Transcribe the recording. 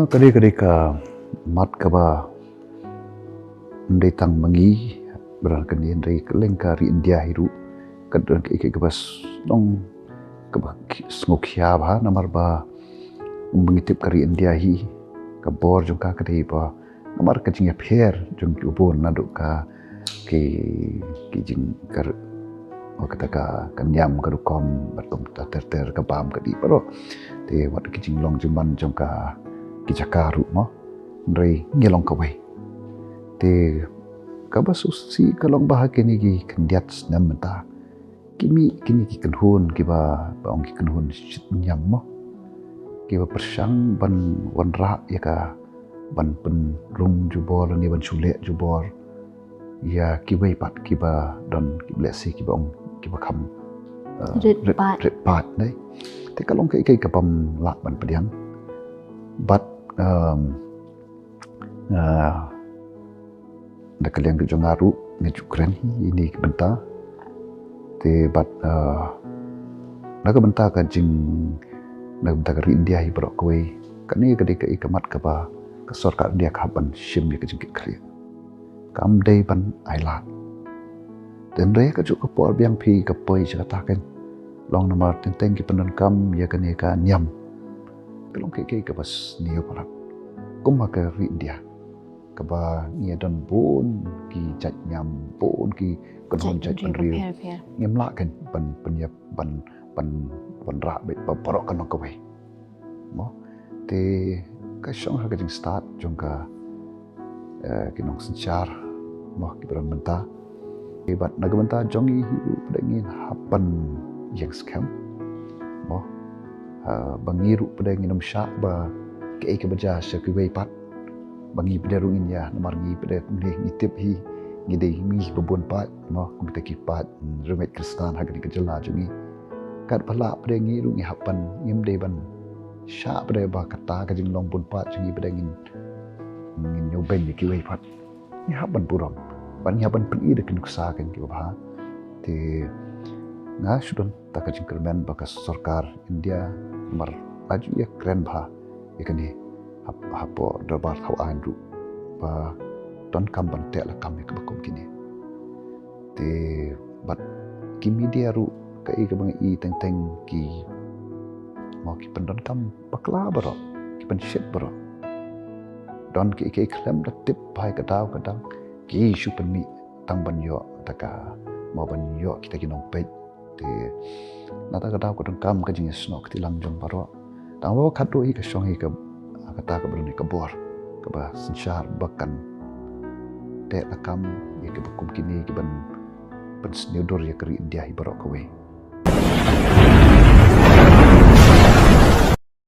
Kadang-kadang ka mat ka ba ndai tang mangi berangkan ni ndai keleng ka ri India hiru kadang ke bas dong ka ba smokya ba namar ba mengitip ka ri India hi ka bor jong ka kadai ba namar ka jing pher jong ubon na do ka ke jing kar kata ka kanyam ka kom bertum ter ka bam ka di pero te wat ki jing long jumban jong ka ki jakaru mo ndai ngelong ka wei te kabasusi kalong bahagi ni gi kendiat senam menta kini ki kenhun ki ba ong ki kenhun shit nyam mo ki ba persang ban wanra ya ka ban pen rung jubor ni ban chule jubor ya ki wei pat ki ba don ki blesi ki ba ong ki ba kham ret pat nei te kalong kai kapam la ban pediang but da kalian ke jongaru ngejuk keren ini benta te bat naga benta ka jing naga benta ka India hi bro koi kani ka de ka ikamat ka ba ka sarkar India ka ban shim ye ka jing kri kam dei ban ailat dan re ka juk ka por biang phi ka poi cha ta ken long namar teng ki panan kam ya ka ne ka nyam kelong ke ka bas niu parat kum ka India ka ba ngia don bon ki chat nyam bon ki kon chat ban riu ngem la kan ban penyap ban ra be ba porok kan ko wei mo te ka shong ha ka jing start jong ka ki nong sinchar mo ki bran menta e bat na menta jong hi pedangin hapan yang scam mo bangiru pedangin nom sha ba ke baja sha ki wei pat bangi pada rungin ya namar ngi pada ni tip hi ngi dei mi bebon pat mo kita ki pat rumet kristan ha ni kejela jungi kat pala pada ngi rungi hapan ngim dei ban sha pada ba kata ka jing long bun pat jungi pada ngin nyoben ki wei pat ni hapan puram ban ni hapan pen i de kin kusa kan ki ba te nga shudon ta ka jing kermen ba ka sarkar India mar aju ya keren ba ikani hapo darbar thau andru ba don kam ban te la kam ke bakum kini te bat ki media ru ka i ka bang i teng ki mo ki pen don kam bakla baro ki pen shit baro don ki klem da tip bai ka daw ka dang ki shu pen mi tang ban yo ta ka mo ban yo kita ki nong pe te na ta ka daw ka don kam ka jing snok ti lang jong baro tang wo khat ro i ka shong i ka kata ka berani kabor ka ba sinchar bakan te akam ye ke bakum kini ke ban sniodor ye keri India hi barok we